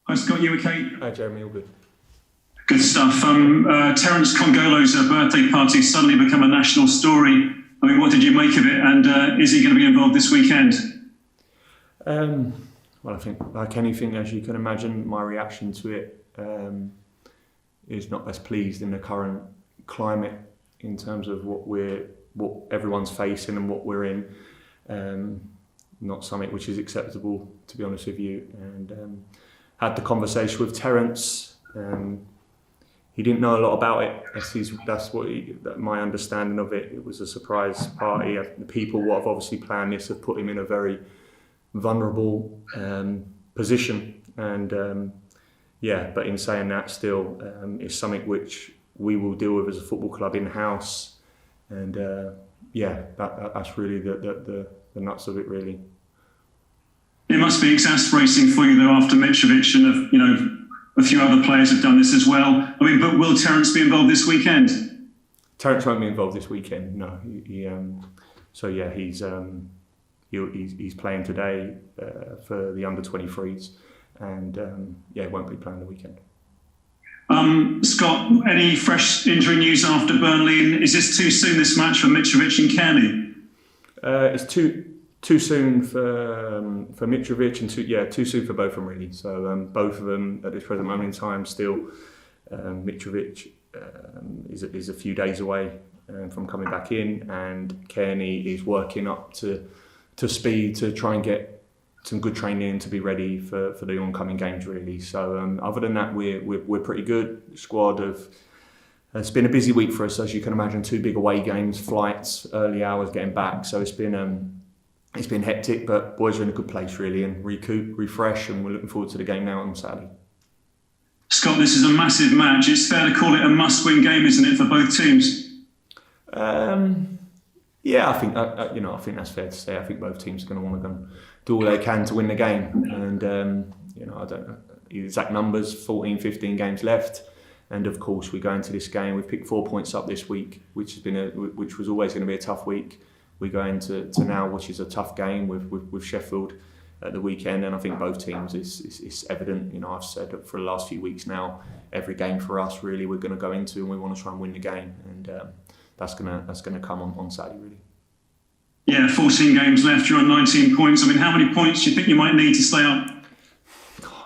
Hi Scott, you okay? Hi Jeremy, all good. Good stuff. Terence Congolo's birthday party suddenly become a national story. I mean, what did you make of it, and is he going to be involved this weekend? Well, I think, like anything, as you can imagine, my reaction to it is not best pleased in the current climate in terms of what everyone's facing and what we're in. Not something which is acceptable, to be honest with you. And had the conversation with Terence. He didn't know a lot about it. That's my understanding of it. It was a surprise party. The people what have obviously planned this have put him in a very vulnerable position. And but in saying that, still, it's something which we will deal with as a football club in-house. And that's really the nuts of it, really. It must be exasperating for you, though, after Mitrovic and a few other players have done this as well. I mean, but will Terence be involved this weekend? Terence won't be involved this weekend. No. He's playing today for the under-23s, and won't be playing the weekend. Scott, any fresh injury news after Burnley? And is this too soon, this match, for Mitrovic and Kearney? It's too soon for Mitrovic and too soon for both of them, really. So both of them at this present moment in time still. Mitrovic is a few days away from coming back in, and Kearney is working up to speed to try and get some good training to be ready for the oncoming games, really. So other than that, we're pretty good. The squad it's been a busy week for us, as you can imagine. 2 big away games, flights, early hours getting back. So it's been hectic, but boys are in a good place, really, and recoup, refresh, and we're looking forward to the game now on Saturday. Scott, this is a massive match. It's fair to call it a must-win game, isn't it, for both teams? I think I think that's fair to say. I think both teams are going to want to go do all they can to win the game, and I don't know the exact numbers. 14, 15 games left, and of course we go into this game. We've picked 4 points up this week, which was always going to be a tough week. We go into now, which is a tough game with Sheffield at the weekend, and I think both teams it's evident. I've said that for the last few weeks now, every game for us really we're going to go into and we want to try and win the game, and that's gonna come on Saturday, really. Yeah, 14 games left. You're on 19 points. I mean, how many points do you think you might need to stay up?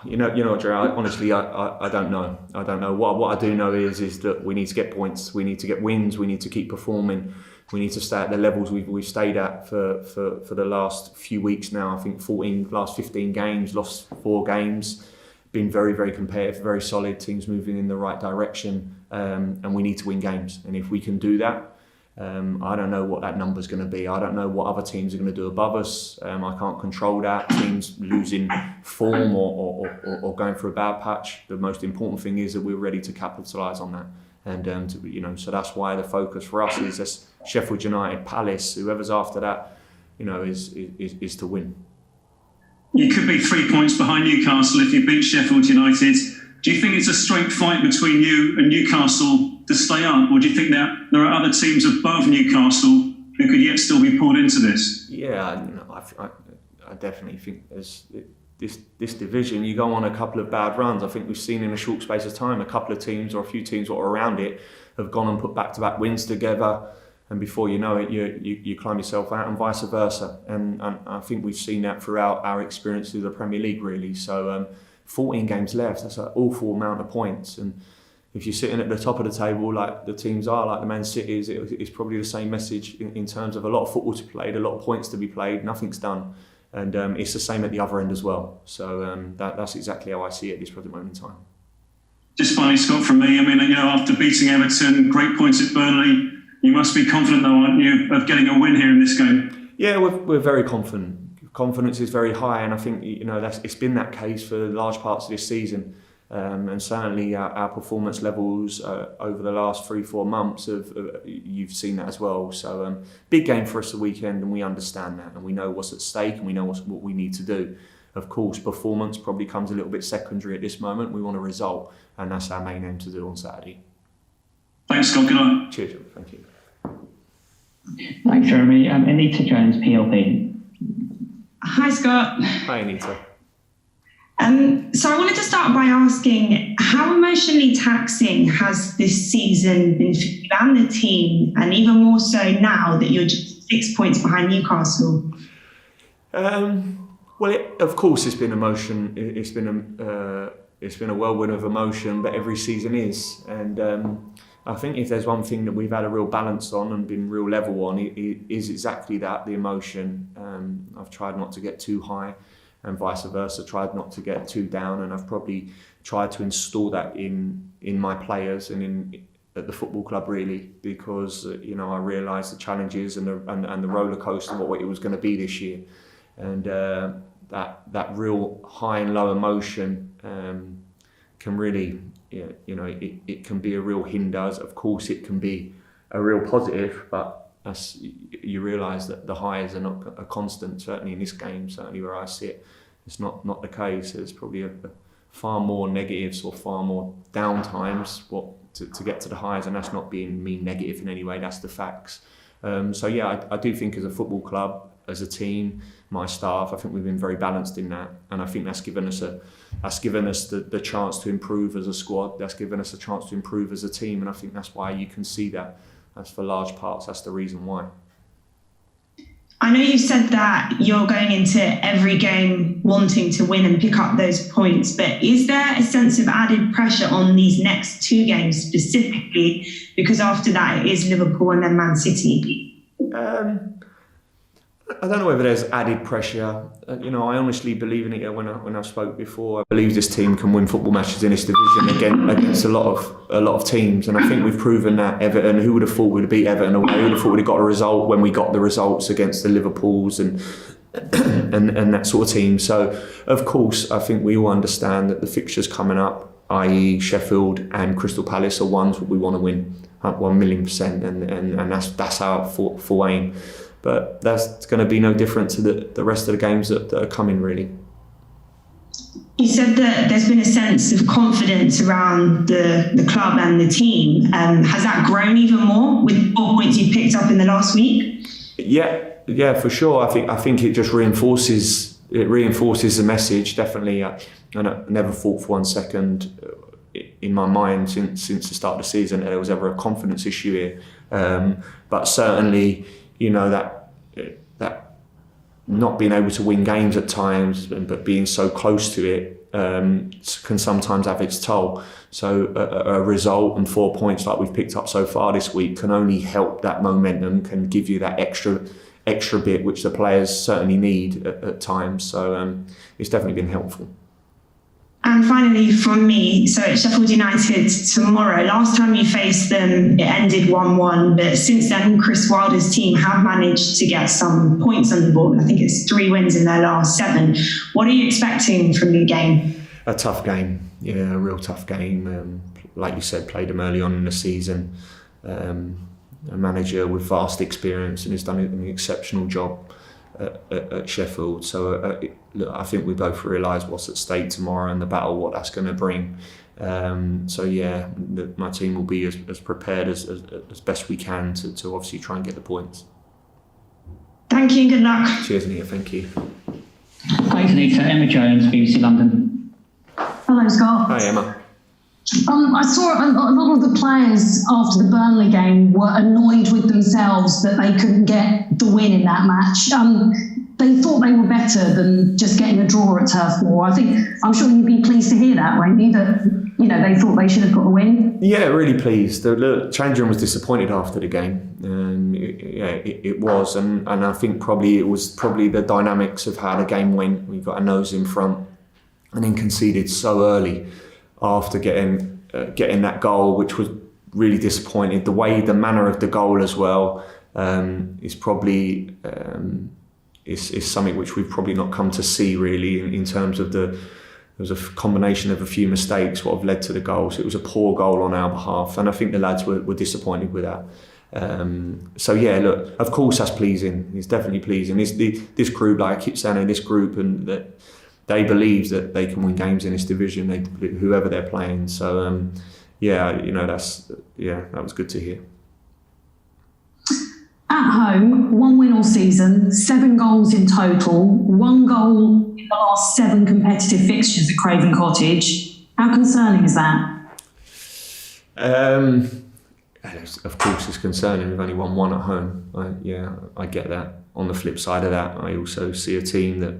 You know, Jerry. Honestly, I don't know. I don't know. What I do know is that we need to get points. We need to get wins. We need to keep performing. We need to stay at the levels we've stayed at for the last few weeks now. I think 14 last 15 games, lost 4 games, been very, very competitive, very solid. Teams moving in the right direction, and we need to win games. And if we can do that, I don't know what that number's going to be. I don't know what other teams are going to do above us. I can't control that. Teams losing form or going through a bad patch. The most important thing is that we're ready to capitalise on that. And so that's why the focus for us is this Sheffield United, Palace, whoever's after that, is to win. You could be 3 points behind Newcastle if you beat Sheffield United. Do you think it's a straight fight between you and Newcastle to stay up, or do you think that there are other teams above Newcastle who could yet still be pulled into this? Yeah, I definitely think there's this division. You go on a couple of bad runs. I think we've seen in a short space of time a couple of teams or a few teams that are around it have gone and put back-to-back wins together, and before you know it, you climb yourself out, and vice versa. And I think we've seen that throughout our experience through the Premier League, really. So 14 games left, that's an awful amount of points. And if you're sitting at the top of the table like the teams are, like the Man Cities, it's probably the same message in terms of a lot of football to be played, a lot of points to be played, nothing's done. And it's the same at the other end as well. So that's exactly how I see it at this present moment in time. Just finally, Scott, from me, I mean, after beating Everton, great points at Burnley, you must be confident, though, aren't you, of getting a win here in this game? Yeah, we're very confident. Confidence is very high, and I think it's been that case for large parts of this season. And certainly our performance levels over the last 3-4 months you've seen that as well. So big game for us the weekend, and we understand that, and we know what's at stake, and we know what we need to do. Of course, performance probably comes a little bit secondary at this moment. We want a result, and that's our main aim to do on Saturday. Thanks, Scott. Good night. Cheers, thank you. Thanks, Jeremy. Anita Jones, PLP. Hi, Scott. Hi, Anita. So I wanted to start by asking, how emotionally taxing has this season been for you and the team, and even more so now that you're just 6 points behind Newcastle? Well, of course, it's been emotion. It's been a whirlwind of emotion, but every season is. And I think if there's one thing that we've had a real balance on and been real level on, it is exactly that, the emotion. I've tried not to get too high, and vice versa, tried not to get too down, and I've probably tried to install that in my players and at the football club, really, because I realised the challenges and the roller coaster of what it was going to be this year, and that real high and low emotion can really, it can be a real hinder. Of course, it can be a real positive, but you realise that the highs are not a constant. Certainly in this game, certainly where I sit, it's not the case. There's probably a far more negatives or far more down times to get to the highs, and that's not being mean negative in any way. That's the facts. So yeah, I do think as a football club, as a team, my staff, I think we've been very balanced in that, and I think that's given us the chance to improve as a squad. That's given us a chance to improve as a team, and I think that's why you can see that. That's for large parts. That's the reason why. I know you said that you're going into every game wanting to win and pick up those points, but is there a sense of added pressure on these next 2 games specifically? Because after that, it is Liverpool and then Man City. I don't know whether there's added pressure. I honestly believe in it. When I spoke before, I believe this team can win football matches in this division against a lot of teams, and I think we've proven that. Everton, who would have thought we'd beat Everton away? Who would have thought we'd have got a result when we got the results against the Liverpools and that sort of team? So, of course, I think we all understand that the fixtures coming up, i.e. Sheffield and Crystal Palace, are ones that we want to win 1,000,000%, and that's our full aim. But that's going to be no different to the rest of the games that are coming, really. You said that there's been a sense of confidence around the club and the team. Has that grown even more with 4 points you picked up in the last week? Yeah, for sure. I think it just reinforces the message. Definitely, I never thought for 1 second in my mind since the start of the season that there was ever a confidence issue here. But certainly, that not being able to win games at times, but being so close to it, can sometimes have its toll. So a result and 4 points like we've picked up so far this week can only help that momentum, can give you that extra bit which the players certainly need at times. So it's definitely been helpful. And finally, from me, so at Sheffield United tomorrow, last time you faced them, it ended 1-1. But since then, Chris Wilder's team have managed to get some points on the board. I think it's 3 wins in their last 7. What are you expecting from the game? A tough game. Yeah, a real tough game. Like you said, played them early on in the season. A manager with vast experience and has done an exceptional job at Sheffield. So look, I think we both realise what's at stake tomorrow and the battle, what that's going to bring. So yeah, my team will be as prepared as best we can to obviously try and get the points. Thank you and good luck. Cheers, Anita. Thank you. Thanks, Anita. Emma Jones, BBC London. Hello, Scott. Hi, Emma. I saw a lot of the players after the Burnley game were annoyed with themselves that they couldn't get the win in that match. They thought they were better than just getting a draw at Turf Moor. I'm sure you'd be pleased to hear that, won't you? That they thought they should have got a win. Yeah, really pleased. The Chandran was disappointed after the game. It was, and I think it was the dynamics of how the game went. We got our nose in front, and then conceded so early after getting that goal, which was really disappointing. The manner of the goal as well is probably is something which we've probably not come to see really in terms of there was a combination of a few mistakes what have led to the goal. So it was a poor goal on our behalf, and I think the lads were disappointed with that. So yeah, look, of course that's pleasing. It's definitely pleasing. This group, like I keep saying, this group, and that they believe that they can win games in this division, whoever they're playing. So that was good to hear. At home, 1 win all season, 7 goals in total, 1 goal in the last 7 competitive fixtures at Craven Cottage. How concerning is that? Of course, it's concerning. We've only won 1 at home. I get that. On the flip side of that, I also see a team that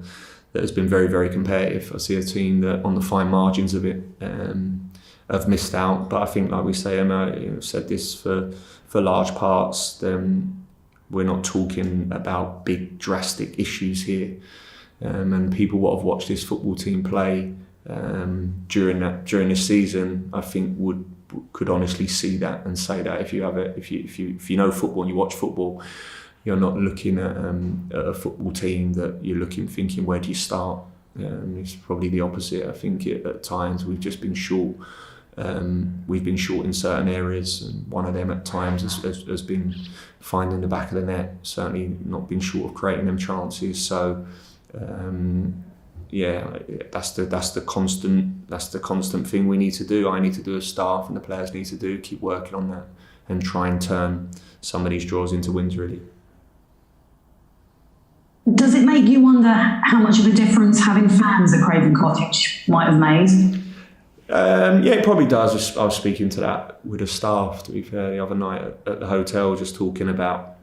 has been very, very competitive. I see a team that, on the fine margins of it, have missed out. But I think, like we say, Emma said this for large parts. We're not talking about big, drastic issues here. And people what have watched this football team play during this season, I think could honestly see that and say that if you know football and you watch football, you're not looking at a football team that you're thinking, where do you start? It's probably the opposite. I think at times we've just been short. We've been short in certain areas, and one of them at times has been finding the back of the net. Certainly not been short of creating them chances. So that's the constant thing we need to do. I need to do as staff, and the players need to do. Keep working on that and try and turn some of these draws into wins. Really. Does it make you wonder how much of a difference having fans at Craven Cottage might have made? It probably does. I was speaking to that with the staff, to be fair, the other night at the hotel, just talking about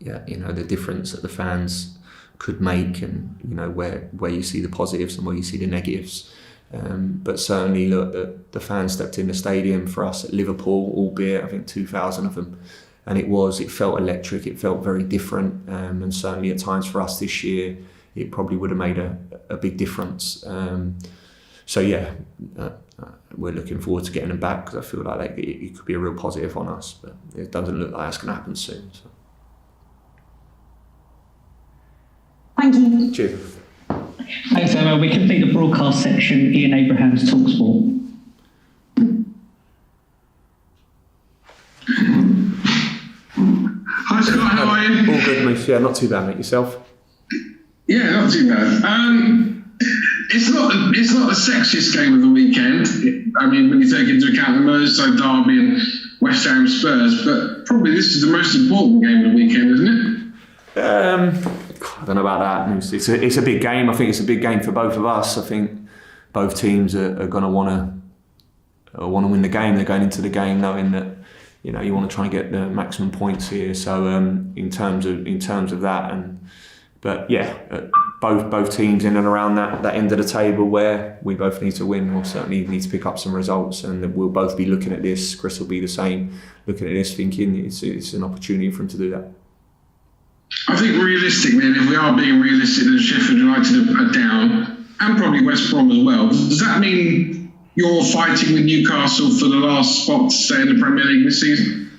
the difference that the fans could make, and where you see the positives and where you see the negatives. But certainly, look, the fans stepped in the stadium for us at Liverpool, albeit I think 2,000 of them. And it felt electric, it felt very different, and certainly at times for us this year, it probably would have made a big difference. We're looking forward to getting them back, because I feel like it could be a real positive on us, but it doesn't look like that's going to happen soon. So. Thank you. Cheers. Thanks, Emma. We complete the broadcast section. Ian Abraham's TalkSport. Hi Scott, how are you? All good, Moose. Yeah, not too bad, mate. Yourself? Yeah, not too bad. It's not the sexiest game of the weekend. I mean, when you take into account the Merseyside derby and West Ham Spurs, but probably this is the most important game of the weekend, isn't it? I don't know about that, Moose. It's a big game. I think it's a big game for both of us. I think both teams are going to want to win the game. They're going into the game knowing that you want to try and get the maximum points here. So in terms of that, both teams in and around that end of the table where we both need to win, we'll certainly need to pick up some results, and we'll both be looking at this. Chris will be the same, looking at this, thinking it's an opportunity for him to do that. I think realistically, and if we are being realistic, that Sheffield United are down, and probably West Brom as well, does that mean you're fighting with Newcastle for the last spot to stay in the Premier League this season?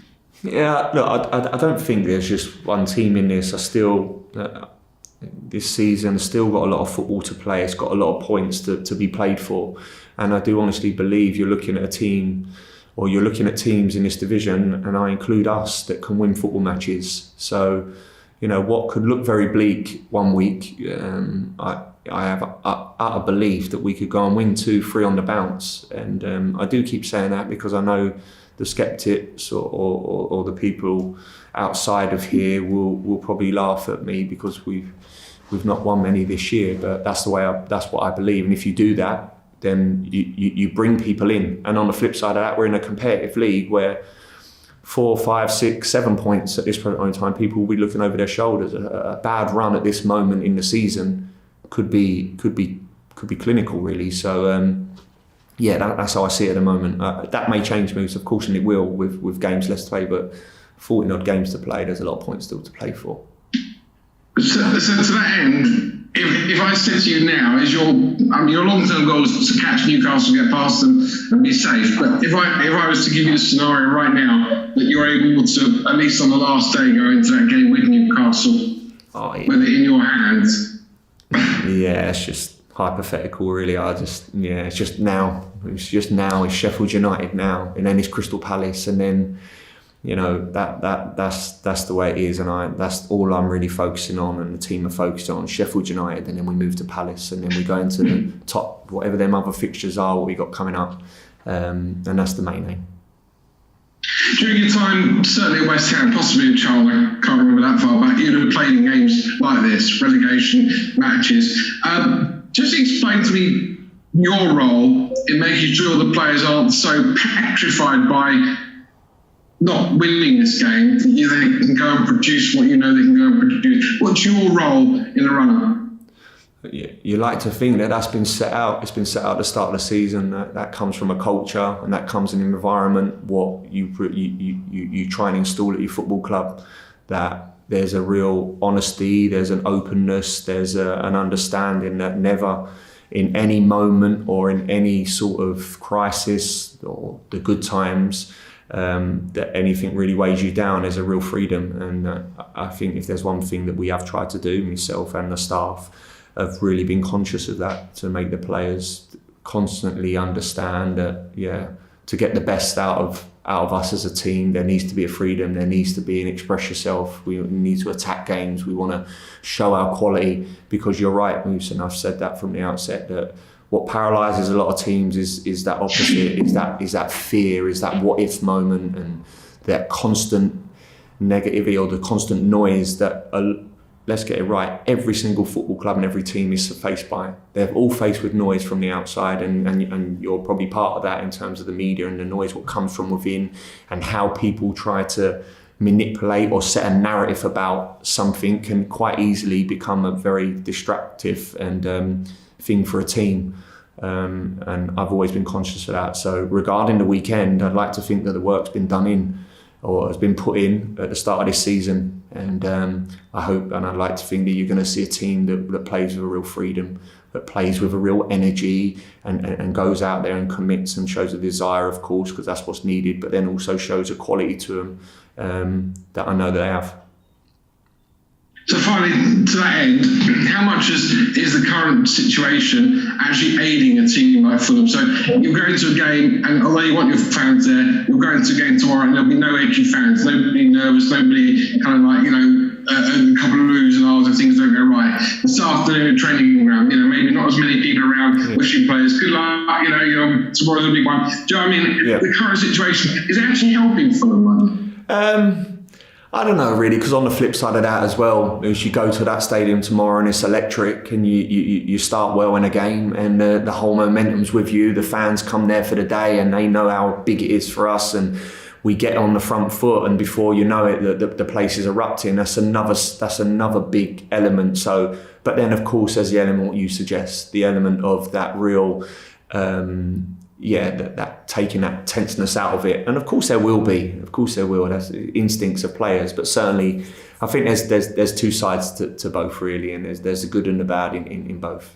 Yeah, look, I don't think there's just one team in this. This season has still got a lot of football to play. It's got a lot of points to be played for. And I do honestly believe you're looking at a team, or you're looking at teams in this division, and I include us, that can win football matches. So, what could look very bleak one week, I have utter belief that we could go and win 2-3 on the bounce. And I do keep saying that because I know the skeptics or the people outside of here will probably laugh at me because we've not won many this year. But that's what I believe. And if you do that, then you bring people in. And on the flip side of that, we're in a competitive league where 4, 5, 6, 7 points at this point in time, people will be looking over their shoulders. A bad run at this moment in the season could be clinical, really. So that's how I see it at the moment. That may change moves, of course, and it will with games less to play. But 40 odd games to play, there's a lot of points still to play for. So to that end, if I said to you now, your long-term goal is to catch Newcastle, get past them, and be safe. But if I was to give you a scenario right now that you're able to, at least on the last day, go into that game with Newcastle, with it in your hands. Yeah, it's just hypothetical, really. It's just now. It's Sheffield United now, and then it's Crystal Palace, and then that's the way it is, and that's all I'm really focusing on, and the team are focused on Sheffield United, and then we move to Palace, and then we go into the top, whatever them other fixtures are, what we got coming up, and that's the main aim. During your time, certainly at West Ham, possibly at Charlton, I can't remember that far back, you'd have played in games like this, relegation matches. Just explain to me your role in making sure the players aren't so petrified by not winning this game, they can go and produce what you know they can go and produce. What's your role in the run-up? You like to think that that's been set out. It's been set out at the start of the season. That comes from a culture, and that comes in an environment. What you try and install at your football club, that there's a real honesty, there's an openness, there's an understanding that never, in any moment or in any sort of crisis or the good times, that anything really weighs you down. There's a real freedom, and I think if there's one thing that we have tried to do, myself and the staff, have really been conscious of that, to make the players constantly understand that, to get the best out of us as a team, there needs to be a freedom, there needs to be an express yourself. We need to attack games, we want to show our quality, because you're right, Moose, and I've said that from the outset, that what paralyses a lot of teams is that opposite, is that fear, is that what if moment, and that constant negativity or the constant noise that let's get it right, every single football club and every team is faced by. They're all faced with noise from the outside, and you're probably part of that in terms of the media and the noise, what comes from within, and how people try to manipulate or set a narrative about something can quite easily become a very distractive and thing for a team. And I've always been conscious of that. So regarding the weekend, I'd like to think that the work's been done in, or has been put in at the start of this season, and I hope and I'd like to think that you're going to see a team that plays with a real freedom, that plays with a real energy, and goes out there and commits and shows a desire, of course, because that's what's needed, but then also shows a quality to them that I know that they have. So finally, to that end, how much is the current situation actually aiding a team like Fulham? So you're going to a game, and although you want your fans there, you're going to a game tomorrow, and there'll be no edgy fans, nobody nervous, nobody kind of like, a couple of moves and ahs if things don't go right. This afternoon, training ground, maybe not as many people around wishing players good luck, tomorrow's a big one. Do you know what I mean? Yeah. The current situation is actually helping Fulham. I don't know really, because on the flip side of that as well, is you go to that stadium tomorrow and it's electric, and you start well in a game, and the whole momentum's with you. The fans come there for the day, and they know how big it is for us, and we get on the front foot, and before you know it, the place is erupting. That's another big element. So, but then of course there's the element what you suggest, the element of that real. That taking that tenseness out of it, and of course there will. That's instincts of players, but certainly I think there's two sides to both really, and there's the good and the bad in both.